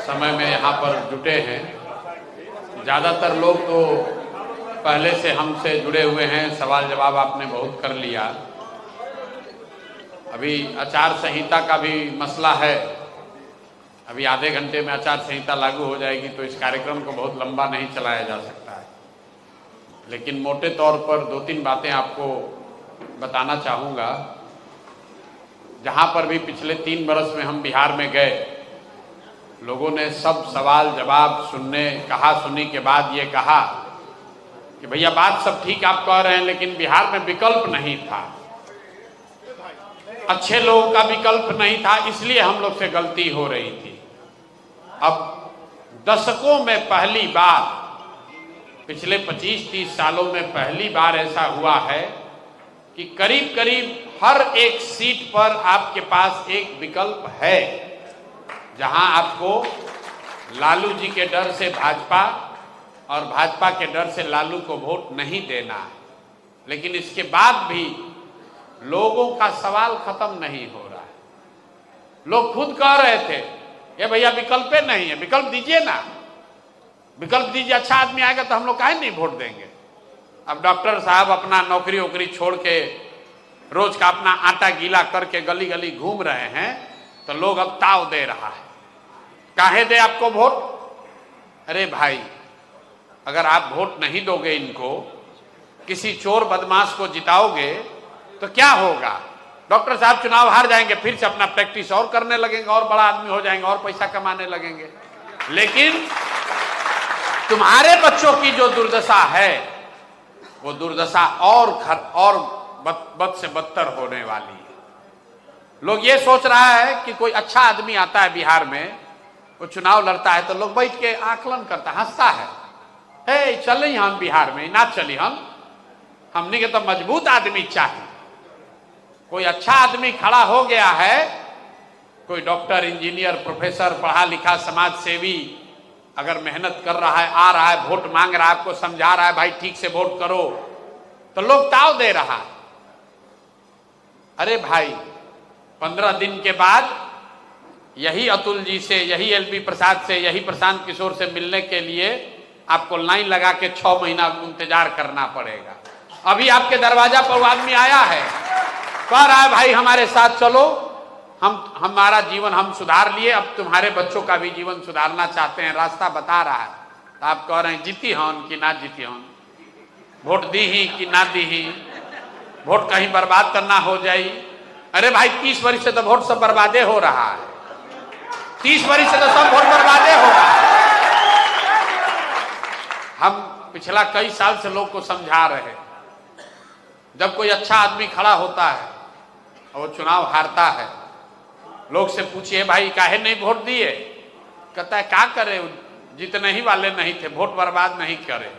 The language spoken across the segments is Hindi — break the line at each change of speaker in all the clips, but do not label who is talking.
समय में यहाँ पर जुटे हैं। ज़्यादातर लोग तो पहले से हमसे जुड़े हुए हैं, सवाल जवाब आपने बहुत कर लिया। अभी आचार संहिता का भी मसला है। अभी आधे घंटे में आचार संहिता लागू हो जाएगी तो इस कार्यक्रम को बहुत लंबा नहीं चलाया जा सकता है, लेकिन मोटे तौर पर 2-3 बातें आपको बताना चाहूँगा। जहाँ पर भी पिछले 3 बरस में हम बिहार में गए, लोगों ने सब सवाल जवाब कहा सुनी के बाद ये कहा कि भैया बात सब ठीक आप कह रहे हैं, लेकिन बिहार में विकल्प नहीं था, अच्छे लोगों का विकल्प नहीं था, इसलिए हम लोग से गलती हो रही थी। अब दशकों में पहली बार, पिछले 25-30 सालों में पहली बार ऐसा हुआ है कि करीब करीब हर एक सीट पर आपके पास एक विकल्प है, जहां आपको लालू जी के डर से भाजपा और भाजपा के डर से लालू को वोट नहीं देना है। लेकिन इसके बाद भी लोगों का सवाल खत्म नहीं हो रहा है। लोग खुद कह रहे थे ये भैया विकल्प नहीं है, विकल्प दीजिए ना, विकल्प दीजिए, अच्छा आदमी आएगा तो हम लोग काहे नहीं वोट देंगे। अब डॉक्टर साहब अपना नौकरी वोकरी छोड़ के रोज का अपना आटा गीला करके गली गली घूम रहे हैं, तो लोग अब ताव दे रहा है, काहे दे आपको वोट। अरे भाई, अगर आप वोट नहीं दोगे इनको, किसी चोर बदमाश को जिताओगे तो क्या होगा। डॉक्टर साहब चुनाव हार जाएंगे, फिर से अपना प्रैक्टिस और करने लगेंगे, और बड़ा आदमी हो जाएंगे, और पैसा कमाने लगेंगे। लेकिन तुम्हारे बच्चों की जो दुर्दशा है, वो दुर्दशा और बद से बदतर होने वाली है। लोग ये सोच रहा है कि कोई अच्छा आदमी आता है बिहार में, वो चुनाव लड़ता है, तो लोग बैठ के आकलन करता, हंसता है, हे चली हम बिहार में ना चली, हमने के तो मजबूत आदमी चाहिए। कोई अच्छा आदमी खड़ा हो गया है, कोई डॉक्टर, इंजीनियर, प्रोफेसर, पढ़ा लिखा समाज सेवी, अगर मेहनत कर रहा है, आ रहा है, वोट मांग रहा है, आपको समझा रहा है भाई ठीक से वोट करो, तो लोग ताव दे रहा है। अरे भाई, 15 दिन के बाद यही अतुल जी से, यही एलपी प्रसाद से, यही प्रशांत किशोर से मिलने के लिए आपको लाइन लगा के 6 महीना इंतजार करना पड़ेगा। अभी आपके दरवाजा पर वो आदमी आया है, कह रहा है भाई हमारे साथ चलो, हमारा जीवन हम सुधार लिए, अब तुम्हारे बच्चों का भी जीवन सुधारना चाहते हैं, रास्ता बता रहा है। तो आप कह रहे हैं जीती हन कि ना जीती हन, वोट दी ही कि ना दी ही, वोट कहीं बर्बाद करना हो जाए। अरे भाई, 30 वर्ष से तो वोट सब बर्बादे हो रहा है, 30 वर्ष से तो सब वोट बर्बादे हो रहा है। हम पिछला कई साल से लोग को समझा रहे हैं, जब कोई अच्छा आदमी खड़ा होता है और वो चुनाव हारता है, लोग से पूछिए भाई काहे नहीं वोट दिए, कहता है क्या करे, जीतने ही वाले नहीं थे, वोट बर्बाद नहीं करे।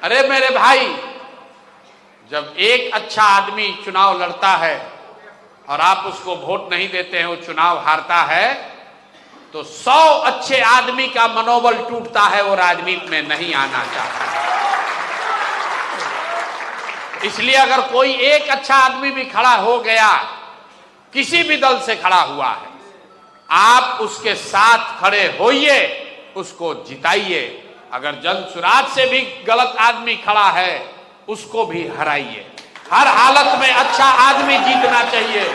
अरे मेरे भाई, जब एक अच्छा आदमी चुनाव लड़ता है और आप उसको वोट नहीं देते हैं, वो चुनाव हारता है, तो 100 अच्छे आदमी का मनोबल टूटता है, वो राजनीति में नहीं आना चाहता। इसलिए अगर कोई एक अच्छा आदमी भी खड़ा हो गया, किसी भी दल से खड़ा हुआ है, आप उसके साथ खड़े होइए, उसको जिताइए। अगर जनसुराज से भी गलत आदमी खड़ा है, उसको भी हराइए। हर हालत में अच्छा आदमी जीतना चाहिए।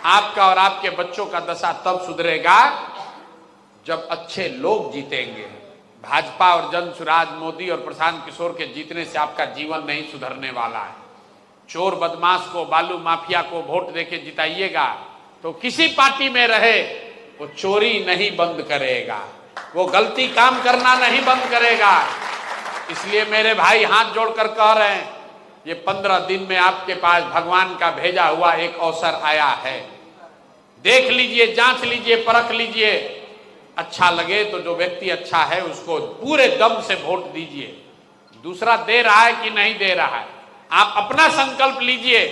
आपका और आपके बच्चों का दशा तब सुधरेगा जब अच्छे लोग जीतेंगे। भाजपा और जनसुराज, मोदी और प्रशांत किशोर के जीतने से आपका जीवन नहीं सुधरने वाला है। चोर बदमाश को, बालू माफिया को वोट देके जिताइएगा तो किसी पार्टी में रहे, वो चोरी नहीं बंद करेगा, वो गलती काम करना नहीं बंद करेगा। इसलिए मेरे भाई हाथ जोड़कर कह रहे हैं, ये 15 दिन में आपके पास भगवान का भेजा हुआ एक अवसर आया है। देख लीजिए, जांच लीजिए, परख लीजिए, अच्छा लगे तो जो व्यक्ति अच्छा है उसको पूरे दम से वोट दीजिए। दूसरा दे रहा है कि नहीं दे रहा है, आप अपना संकल्प लीजिए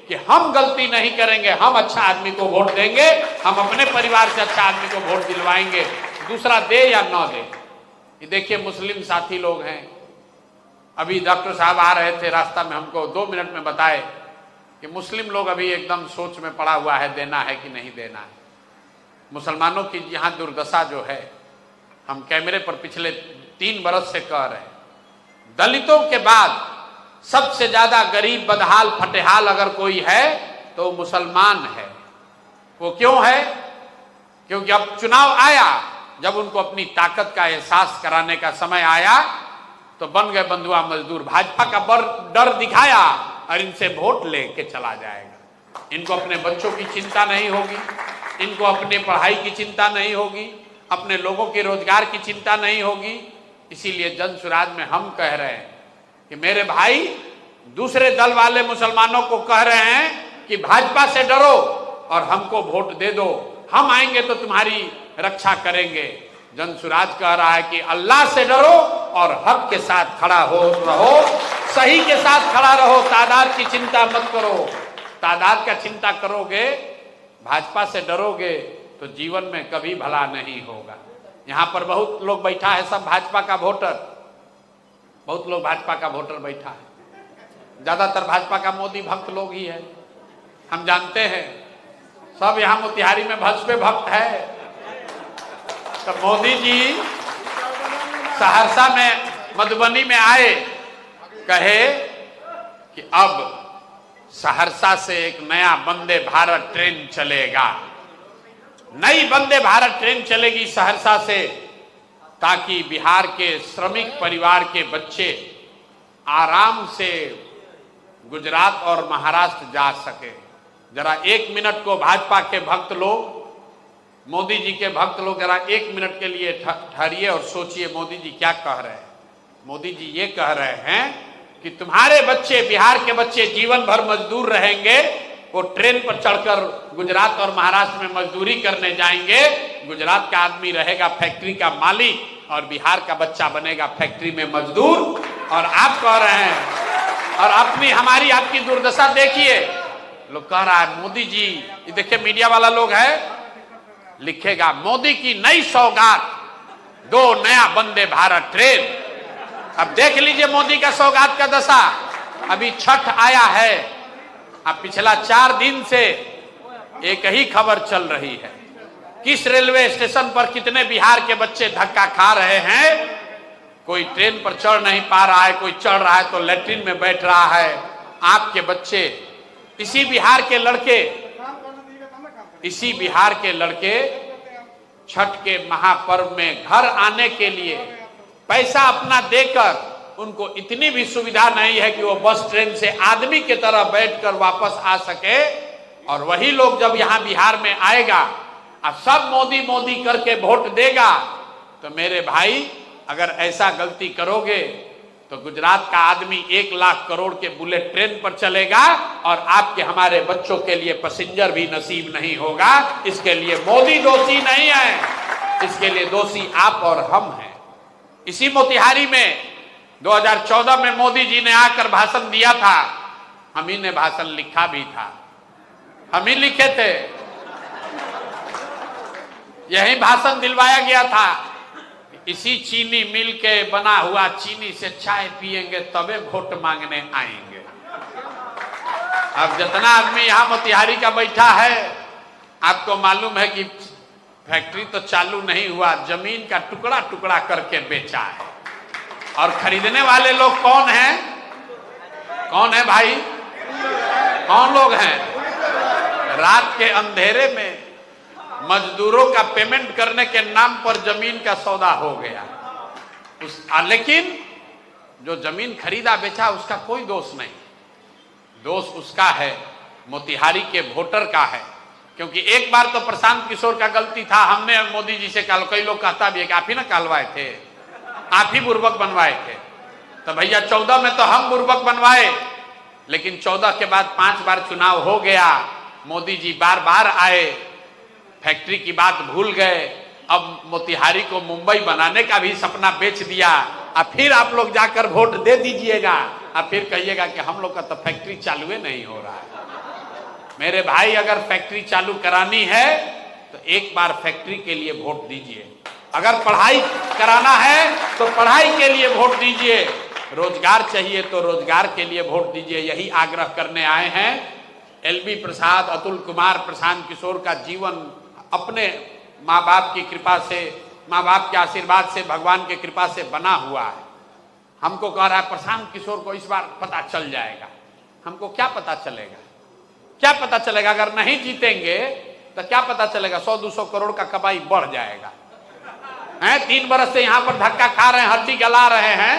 कि हम गलती नहीं करेंगे, हम अच्छा आदमी को वोट देंगे, हम अपने परिवार से अच्छा आदमी को वोट दिलवाएंगे। दूसरा दे या ना दे। ये देखिए, मुस्लिम साथी लोग हैं, अभी डॉक्टर साहब आ रहे थे, रास्ता में हमको 2 मिनट में बताए कि मुस्लिम लोग अभी एकदम सोच में पड़ा हुआ है, देना है कि नहीं देना है। मुसलमानों की यहाँ दुर्दशा जो है, हम कैमरे पर पिछले 3 बरस से कह रहे हैं, दलितों के बाद सबसे ज्यादा गरीब, बदहाल, फटेहाल अगर कोई है तो मुसलमान है। वो क्यों है? क्योंकि अब चुनाव आया, जब उनको अपनी ताकत का एहसास कराने का समय आया तो बन गए बंधुआ मजदूर। भाजपा का डर दिखाया और इनसे वोट लेके चला जाएगा। इनको अपने बच्चों की चिंता नहीं होगी, इनको अपने पढ़ाई की चिंता नहीं होगी, अपने लोगों के रोजगार की चिंता नहीं होगी। इसीलिए जन सुराज में हम कह रहे हैं कि मेरे भाई, दूसरे दल वाले मुसलमानों को कह रहे हैं कि भाजपा से डरो और हमको वोट दे दो, हम आएंगे तो तुम्हारी रक्षा करेंगे। जन सुराज कह रहा है कि अल्लाह से डरो और हक के साथ खड़ा हो रहो, सही के साथ खड़ा रहो, तादाद की चिंता मत करो। तादाद का चिंता करोगे, भाजपा से डरोगे तो जीवन में कभी भला नहीं होगा। यहाँ पर बहुत लोग बैठा है, सब भाजपा का वोटर, बहुत लोग भाजपा का वोटर बैठा है, ज्यादातर भाजपा का मोदी भक्त लोग ही है, हम जानते हैं। सब यहाँ मोतिहारी में भाजपा भक्त है। तो मोदी जी सहरसा में, मधुबनी में आए, कहे कि अब सहरसा से एक नया वंदे भारत ट्रेन चलेगा, नई वंदे भारत ट्रेन चलेगी सहरसा से, ताकि बिहार के श्रमिक परिवार के बच्चे आराम से गुजरात और महाराष्ट्र जा सके। जरा 1 मिनट को भाजपा के भक्त लोग, मोदी जी के भक्त लोग जरा 1 मिनट के लिए ठहरिए और सोचिए मोदी जी क्या कह रहे हैं। मोदी जी ये कह रहे हैं कि तुम्हारे बच्चे, बिहार के बच्चे जीवन भर मजदूर रहेंगे, वो ट्रेन पर चढ़कर गुजरात और महाराष्ट्र में मजदूरी करने जाएंगे। गुजरात का आदमी रहेगा फैक्ट्री का मालिक और बिहार का बच्चा बनेगा फैक्ट्री में मजदूर। और आप कह रहे हैं, और अपनी हमारी आपकी दुर्दशा देखिए, लोग कह रहा है मोदी जी, ये देखिए मीडिया वाला लोग है, लिखेगा मोदी की नई सौगात, 2 नया वंदे भारत ट्रेन। अब देख लीजिए मोदी का सौगात का दशा। अभी छठ आया है, अब पिछला 4 दिन से एक ही खबर चल रही है, किस रेलवे स्टेशन पर कितने बिहार के बच्चे धक्का खा रहे हैं। कोई ट्रेन पर चढ़ नहीं पा रहा है, कोई चढ़ रहा है तो लैट्रिन में बैठ रहा है। आपके बच्चे, इसी बिहार के लड़के छठ के महापर्व में घर आने के लिए पैसा अपना देकर, उनको इतनी भी सुविधा नहीं है कि वो बस ट्रेन से आदमी की तरह बैठकर वापस आ सके। और वही लोग जब यहाँ बिहार में आएगा और सब मोदी मोदी करके वोट देगा, तो मेरे भाई अगर ऐसा गलती करोगे तो गुजरात का आदमी 1 लाख करोड़ के बुलेट ट्रेन पर चलेगा और आपके हमारे बच्चों के लिए पैसेंजर भी नसीब नहीं होगा। इसके लिए मोदी दोषी नहीं है, इसके लिए दोषी आप और हम हैं। इसी मोतिहारी में 2014 में मोदी जी ने आकर भाषण दिया था, हम ही ने भाषण लिखा भी था, हम ही लिखे थे, यही भाषण दिलवाया गया था। इसी चीनी मिल के बना हुआ चीनी से चाय पिएंगे तबे वोट मांगने आएंगे। अब जितना आदमी यहाँ मोतिहारी का बैठा है, आपको मालूम है कि फैक्ट्री तो चालू नहीं हुआ, जमीन का टुकड़ा टुकड़ा करके बेचा है। और खरीदने वाले लोग कौन हैं? कौन है भाई? कौन लोग हैं? रात के अंधेरे में मजदूरों का पेमेंट करने के नाम पर जमीन का सौदा हो गया। लेकिन जो जमीन खरीदा बेचा उसका कोई दोष नहीं, दोष उसका है, मोतिहारी के वोटर का है। क्योंकि एक बार तो प्रशांत किशोर का गलती था, हमने मोदी जी से कहा, कई लोग कहता भी है कि आप ही ना कहलवाए थे, आप ही बुर्बक बनवाए थे। तो भैया 14 में तो हम बुर्बक बनवाए, लेकिन 14 के बाद 5 बार चुनाव हो गया, मोदी जी बार बार आए, फैक्ट्री की बात भूल गए, अब मोतिहारी को मुंबई बनाने का भी सपना बेच दिया। अब फिर आप लोग जाकर वोट दे दीजिएगा, अब फिर कहिएगा कि हम लोग का तो फैक्ट्री चालू नहीं हो रहा है। मेरे भाई, अगर फैक्ट्री चालू करानी है तो एक बार फैक्ट्री के लिए वोट दीजिए, अगर पढ़ाई कराना है तो पढ़ाई के लिए वोट दीजिए, रोजगार चाहिए तो रोजगार के लिए वोट दीजिए। यही आग्रह करने आए हैं। LB प्रसाद, अतुल कुमार, प्रशांत किशोर का जीवन अपने माँ बाप की कृपा से, माँ बाप के आशीर्वाद से, भगवान के कृपा से बना हुआ है। हमको कह रहा है प्रशांत किशोर को इस बार पता चल जाएगा। हमको क्या पता चलेगा? क्या पता चलेगा? अगर नहीं जीतेंगे तो क्या पता चलेगा? 100-200 करोड़ का कमाई बढ़ जाएगा। हैं 3 बरस से यहाँ पर धक्का खा रहे हैं, हड्डी गला रहे हैं,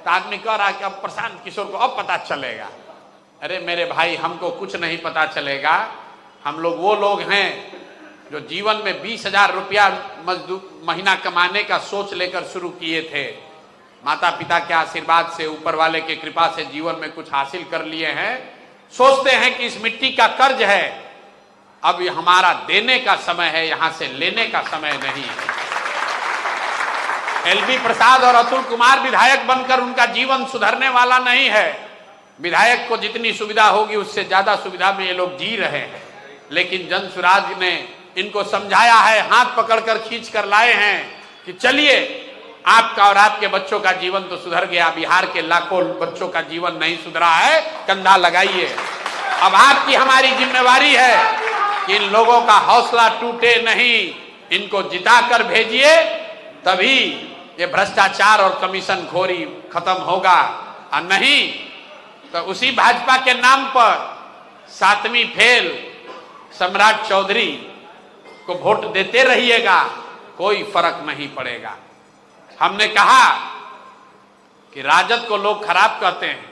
तो आदमी कह रहा है कि अब प्रशांत किशोर को अब पता चलेगा। अरे मेरे भाई, हमको कुछ नहीं पता चलेगा। हम लोग वो लोग हैं जो जीवन में 20,000 रुपया महीना कमाने का सोच लेकर शुरू किए थे। माता पिता के आशीर्वाद से, ऊपर वाले के कृपा से जीवन में कुछ हासिल कर लिए हैं। सोचते हैं कि इस मिट्टी का कर्ज है, अब ये हमारा देने का समय है, यहां से लेने का समय नहीं है। एलबी प्रसाद और अतुल कुमार विधायक बनकर उनका जीवन सुधरने वाला नहीं है। विधायक को जितनी सुविधा होगी उससे ज्यादा सुविधा में ये लोग जी रहे हैं, लेकिन जन सुराज ने इनको समझाया है, हाथ पकड़कर खींच कर लाए हैं कि चलिए, आपका और आपके बच्चों का जीवन तो सुधर गया, बिहार के लाखों बच्चों का जीवन नहीं सुधरा है, कंधा लगाइए। अब आपकी हमारी जिम्मेवारी है कि इन लोगों का हौसला टूटे नहीं, इनको जिता कर भेजिए, तभी ये भ्रष्टाचार और कमीशन खोरी खत्म होगा। और नहीं तो उसी भाजपा के नाम पर 7वीं फेल सम्राट चौधरी को वोट देते रहिएगा, कोई फर्क नहीं पड़ेगा। हमने कहा कि राजद को लोग खराब कहते हैं,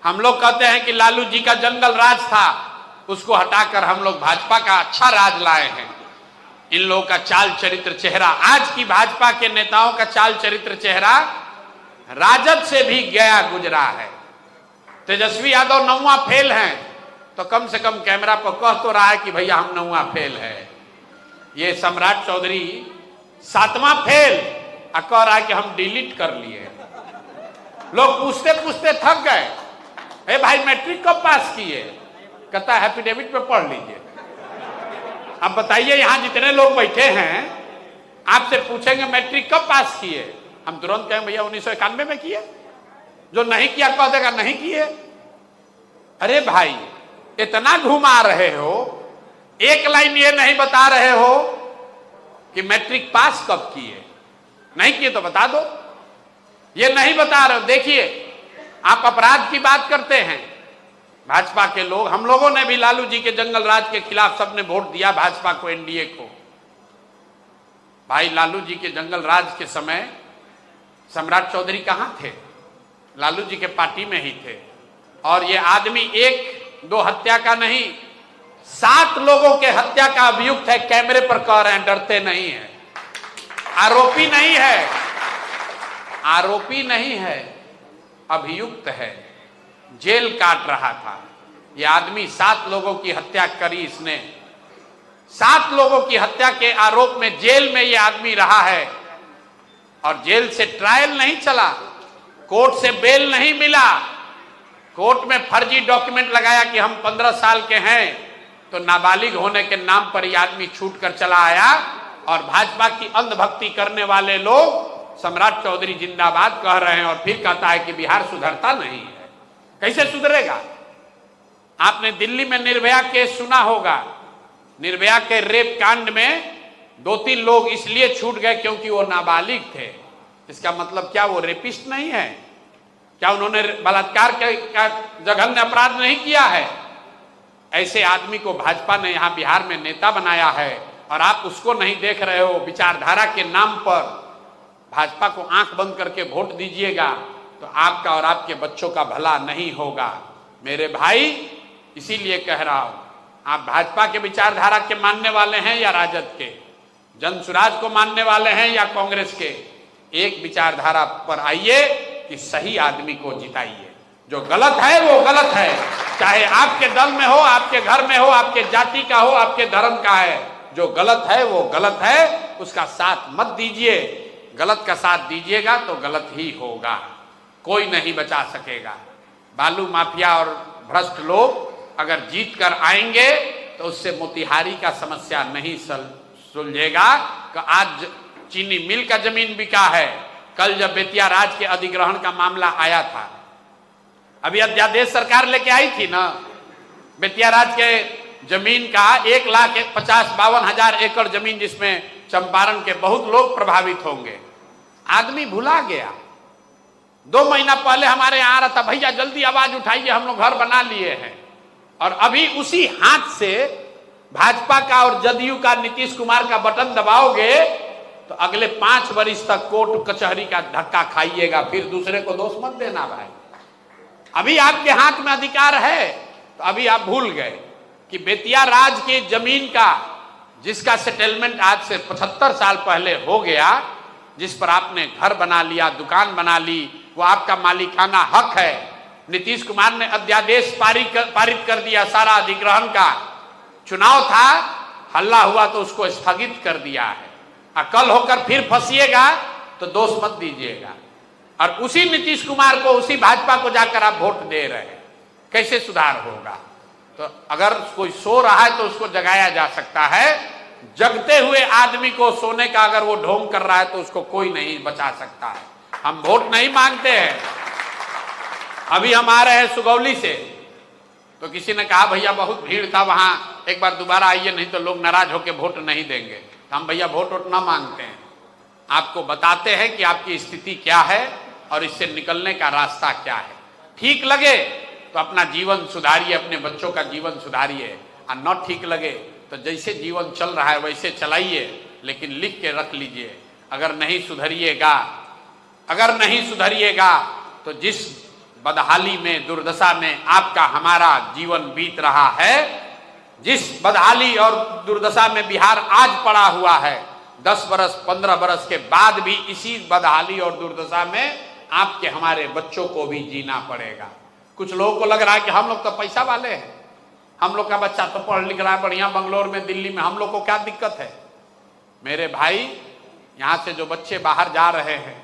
हम लोग कहते हैं कि लालू जी का जंगल राज था, उसको हटाकर हम लोग भाजपा का अच्छा राज लाए हैं। इन लोगों का चाल चरित्र चेहरा, आज की भाजपा के नेताओं का चाल चरित्र चेहरा राजद से भी गया गुजरा है। तेजस्वी यादव 9वां फेल हैं, तो कम से कम कैमरा पर कह तो रहा है कि भैया हम 9वां फेल है। ये सम्राट चौधरी 7वां फेल कह रहा है कि हम डिलीट कर लिए। लोग पूछते पूछते थक गए, ए भाई मैट्रिक कब पास किए? कहता है एफिडेविट पे पढ़ लीजिए। अब बताइए, यहां जितने लोग बैठे हैं आपसे पूछेंगे मैट्रिक कब पास किए, हम तुरंत कहेंगे भैया 1991 में किए। जो नहीं किया कह देगा नहीं किए। अरे भाई, इतना घुमा रहे हो, एक लाइन ये नहीं बता रहे हो कि मैट्रिक पास कब किए। नहीं किए तो बता दो, ये नहीं बता रहे हो। देखिए, आप अपराध की बात करते हैं, भाजपा के लोग, हम लोगों ने भी लालू जी के जंगल राज के खिलाफ सबने वोट दिया भाजपा को, एनडीए को। भाई लालू जी के जंगल राज के समय सम्राट चौधरी कहां थे? लालू जी के पार्टी में ही थे। और ये आदमी 1-2 हत्या का नहीं, 7 लोगों के हत्या का अभियुक्त है। कैमरे पर कह रहे हैं, डरते नहीं है। आरोपी नहीं है, आरोपी नहीं है, अभियुक्त है। जेल काट रहा था यह आदमी। 7 लोगों की हत्या करी इसने। 7 लोगों की हत्या के आरोप में जेल में यह आदमी रहा है। और जेल से ट्रायल नहीं चला, कोर्ट से बेल नहीं मिला। कोर्ट में फर्जी डॉक्यूमेंट लगाया कि हम 15 साल के हैं, तो नाबालिग होने के नाम पर यह आदमी छूट कर चला आया। और भाजपा की अंधभक्ति करने वाले लोग सम्राट चौधरी जिंदाबाद कह रहे हैं, और फिर कहता है कि बिहार सुधरता नहीं है। कैसे सुधरेगा? आपने दिल्ली में निर्भया केस सुना होगा। निर्भया के रेप कांड में 2-3 लोग इसलिए छूट गए क्योंकि वो नाबालिग थे। इसका मतलब क्या वो रेपिस्ट नहीं है? क्या उन्होंने बलात्कार का जघन्य अपराध नहीं किया है? ऐसे आदमी को भाजपा ने यहां बिहार में नेता बनाया है, और आप उसको नहीं देख रहे हो। विचारधारा के नाम पर भाजपा को आंख बंद करके वोट दीजिएगा, तो आपका और आपके बच्चों का भला नहीं होगा। मेरे भाई, इसीलिए कह रहा हूं, आप भाजपा के विचारधारा के मानने वाले हैं या राजद के, जन सुराज को मानने वाले हैं या कांग्रेस के, एक विचारधारा पर आइए कि सही आदमी को जिताइए। जो गलत है वो गलत है, चाहे आपके दल में हो, आपके घर में हो, आपके जाति का हो, आपके धर्म का है। जो गलत है वो गलत है, उसका साथ मत दीजिए। गलत का साथ दीजिएगा तो गलत ही होगा, कोई नहीं बचा सकेगा। बालू माफिया और भ्रष्ट लोग अगर जीत कर आएंगे तो उससे मोतिहारी का समस्या नहीं सुलझेगा। आज चीनी मिल का जमीन बिका है, कल जब बेतिया राज के अधिग्रहण का मामला आया था, अभी अध्यादेश सरकार लेके आई थी ना, बेतिया राज के जमीन का 1,50,52,000 एकड़ जमीन जिसमें चंपारण के बहुत लोग प्रभावित होंगे। आदमी भुला गया। 2 महीना पहले हमारे यहाँ आ रहा था, भैया जल्दी आवाज उठाइए, हम लोग घर बना लिए हैं। और अभी उसी हाथ से भाजपा का और जदयू का, नीतीश कुमार का बटन दबाओगे तो अगले 5 वर्ष तक कोर्ट कचहरी का धक्का खाइएगा। फिर दूसरे को दोष मत देना भाई। अभी आपके हाथ में अधिकार है, तो अभी आप भूल गए कि बेतिया राज की जमीन का, जिसका सेटलमेंट आज से 75 साल पहले हो गया, जिस पर आपने घर बना लिया, दुकान बना ली, वो आपका मालिकाना हक है। नीतीश कुमार ने अध्यादेश पारित कर दिया सारा अधिग्रहण का। चुनाव था, हल्ला हुआ तो उसको स्थगित कर दिया है। कल होकर फिर फंसिएगा तो दोष मत दीजिएगा। और उसी नीतीश कुमार को, उसी भाजपा को जाकर आप वोट दे रहे हैं, कैसे सुधार होगा? तो अगर कोई सो रहा है तो उसको जगाया जा सकता है। जगते हुए आदमी को सोने का अगर वो ढोंग कर रहा है तो उसको कोई नहीं बचा सकता है। हम वोट नहीं मांगते हैं। अभी हम आ रहे हैं सुगौली से, तो किसी ने कहा भैया बहुत भीड़ था वहां, एक बार दोबारा आइए, नहीं तो लोग नाराज होकर वोट नहीं देंगे। तो हम भैया वोट ना मांगते हैं, आपको बताते हैं कि आपकी स्थिति क्या है और इससे निकलने का रास्ता क्या है। ठीक लगे तो अपना जीवन सुधारिए, अपने बच्चों का जीवन सुधारिए, और न ठीक लगे तो जैसे जीवन चल रहा है वैसे चलाइए, लेकिन लिख के रख लीजिए। अगर नहीं सुधरिएगा तो जिस बदहाली में, दुर्दशा में आपका हमारा जीवन बीत रहा है, जिस बदहाली और दुर्दशा में बिहार आज पड़ा हुआ है, 10 बरस 15 बरस के बाद भी इसी बदहाली और दुर्दशा में आपके हमारे बच्चों को भी जीना पड़ेगा। कुछ लोगों को लग रहा है कि हम लोग तो पैसा वाले हैं, हम लोग का बच्चा तो पढ़ लिख रहा है बढ़िया बंगलोर में, दिल्ली में, हम लोग को क्या दिक्कत है? मेरे भाई, यहाँ से जो बच्चे बाहर जा रहे हैं,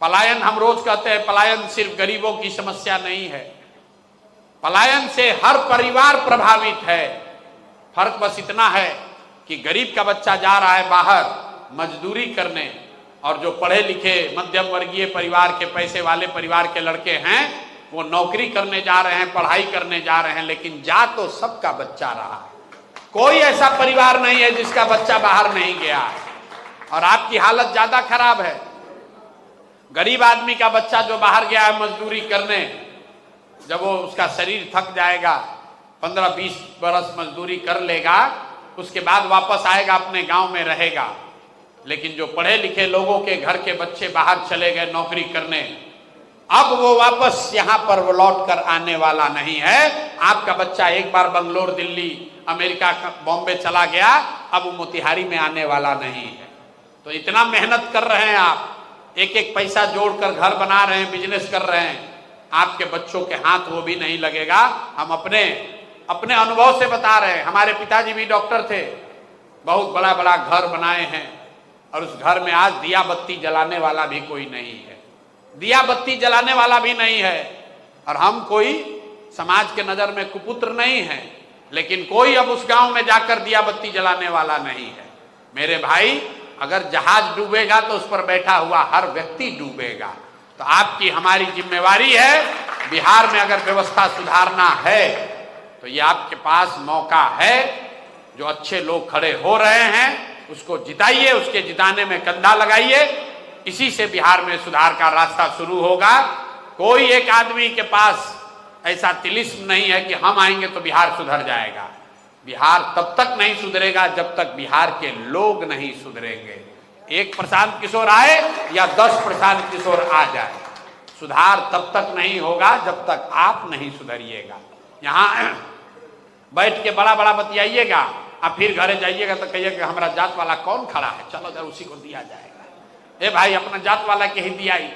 पलायन, हम रोज कहते हैं पलायन सिर्फ गरीबों की समस्या नहीं है, पलायन से हर परिवार प्रभावित है। फर्क बस इतना है कि गरीब का बच्चा जा रहा है बाहर मजदूरी करने, और जो पढ़े लिखे मध्यम वर्गीय परिवार के, पैसे वाले परिवार के लड़के हैं, वो नौकरी करने जा रहे हैं, पढ़ाई करने जा रहे हैं, लेकिन जा तो सबका बच्चा रहा है। कोई ऐसा परिवार नहीं है जिसका बच्चा बाहर नहीं गया है। और आपकी हालत ज्यादा खराब है। गरीब आदमी का बच्चा जो बाहर गया है मजदूरी करने, जब वो उसका शरीर थक जाएगा, 15-20 बरस मजदूरी कर लेगा, उसके बाद वापस आएगा, अपने गांव में रहेगा। लेकिन जो पढ़े लिखे लोगों के घर के बच्चे बाहर चले गए नौकरी करने, अब वो वापस यहाँ पर लौट कर आने वाला नहीं है। आपका बच्चा एक बार बंगलोर, दिल्ली, अमेरिका, बॉम्बे चला गया, अब वो मोतिहारी में आने वाला नहीं है। तो इतना मेहनत कर रहे हैं आप, एक एक पैसा जोड़कर घर बना रहे हैं, बिजनेस कर रहे हैं, आपके बच्चों के हाथ वो भी नहीं लगेगा। हम अपने अनुभव से बता रहे हैं। हमारे पिताजी भी डॉक्टर थे, बहुत बड़ा बड़ा घर बनाए हैं, और उस घर में आज दिया बत्ती जलाने वाला भी कोई नहीं है, दिया बत्ती जलाने वाला भी नहीं है। और हम कोई समाज के नजर में कुपुत्र नहीं है, लेकिन कोई अब उस गांव में जाकर दिया बत्ती जलाने वाला नहीं है। मेरे भाई, अगर जहाज डूबेगा तो उस पर बैठा हुआ हर व्यक्ति डूबेगा। तो आपकी हमारी जिम्मेवारी है, बिहार में अगर व्यवस्था सुधारना है तो ये आपके पास मौका है। जो अच्छे लोग खड़े हो रहे हैं उसको जिताइए, उसके जिताने में कंधा लगाइए। इसी से बिहार में सुधार का रास्ता शुरू होगा। कोई एक आदमी के पास ऐसा तिलिस्म नहीं है कि हम आएंगे तो बिहार सुधर जाएगा। बिहार तब तक नहीं सुधरेगा जब तक बिहार के लोग नहीं सुधरेंगे। एक प्रशांत किशोर आए या 10 प्रशांत किशोर आ जाए, सुधार तब तक नहीं होगा जब तक आप नहीं सुधरिएगा। यहाँ बैठ के बड़ा बड़ा बतियाइएगा, आप फिर घरे जाइएगा तो कहिए कि हमारा जात वाला कौन खड़ा है, चलो जरा उसी को दिया जाएगा। ए भाई, अपना जात वाला के ही दिया ही।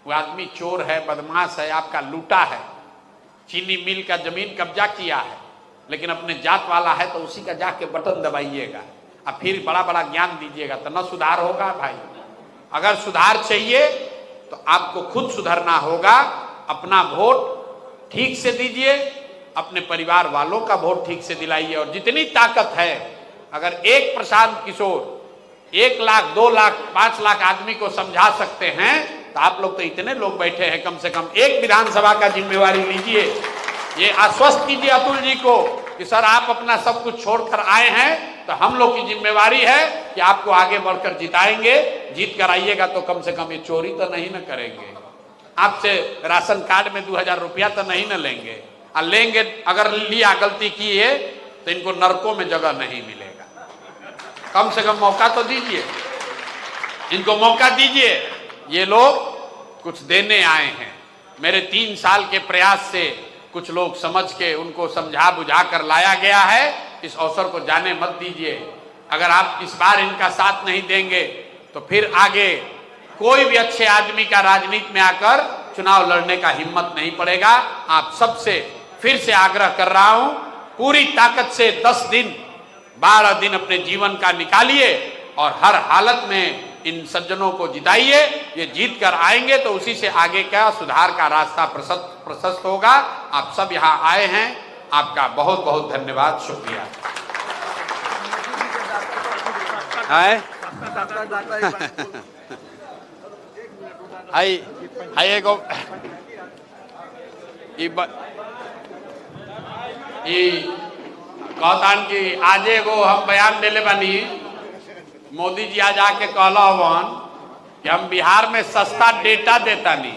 वो आदमी चोर है, बदमाश है, आपका लूटा है, चीनी मिल का जमीन कब्जा किया है, लेकिन अपने जात वाला है तो उसी का जाके बटन दबाइएगा और फिर बड़ा बड़ा ज्ञान दीजिएगा, तो न सुधार होगा भाई। अगर सुधार चाहिए तो आपको खुद सुधरना होगा। अपना वोट ठीक से दीजिए, अपने परिवार वालों का वोट ठीक से दिलाइए। और जितनी ताकत है, अगर एक प्रशांत किशोर 1 लाख, 2 लाख, 5 लाख आदमी को समझा सकते हैं, तो आप लोग तो इतने लोग बैठे हैं, कम से कम एक विधानसभा का जिम्मेवारी लीजिए। ये आश्वस्त कीजिए अतुल जी को कि सर आप अपना सब कुछ छोड़कर आए हैं, तो हम लोग की जिम्मेवारी है कि आपको आगे बढ़कर जिताएंगे। जीत कर आइएगा तो कम से कम ये चोरी तो नहीं न करेंगे, आपसे राशन कार्ड में 2000 रुपया तो नहीं न लेंगे, और लेंगे अगर लिया गलती की है तो इनको नरकों में जगह नहीं मिलेगा। कम से कम मौका तो दीजिए, इनको मौका दीजिए। ये लोग कुछ देने आए हैं। मेरे 3 साल के प्रयास से कुछ लोग समझ के उनको समझा बुझा कर लाया गया है। इस अवसर को जाने मत दीजिए। अगर आप इस बार इनका साथ नहीं देंगे तो फिर आगे कोई भी अच्छे आदमी का राजनीति में आकर चुनाव लड़ने का हिम्मत नहीं पड़ेगा। आप सबसे फिर से आग्रह कर रहा हूं, पूरी ताकत से 10 दिन 12 दिन अपने जीवन का निकालिए और हर हालत में इन सज्जनों को जिताइए। ये जीत कर आएंगे तो उसी से आगे का सुधार का रास्ता प्रशस्त होगा। आप सब यहाँ आए हैं, आपका बहुत बहुत धन्यवाद, शुक्रिया। एगो कहतान कि आज एगो हम बयान देले बानी, मोदी जी आज आके कहला हवन कि हम बिहार में सस्ता डेटा देता नहीं।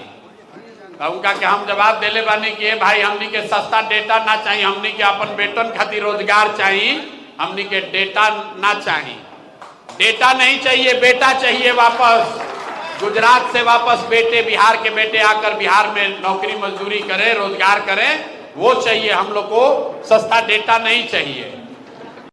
तो उनका के हम जवाब देले बानी कि भाई हमनी के सस्ता डेटा ना चाहिए, हमनी के अपन बेटन खातिर रोजगार चाहिए, हमनी के डेटा ना चाहिए। डेटा नहीं चाहिए, बेटा चाहिए वापस। गुजरात से वापस बेटे, बिहार के बेटे आकर बिहार में नौकरी मजदूरी करें, रोजगार करें, वो चाहिए हम लोग को। सस्ता डेटा नहीं चाहिए।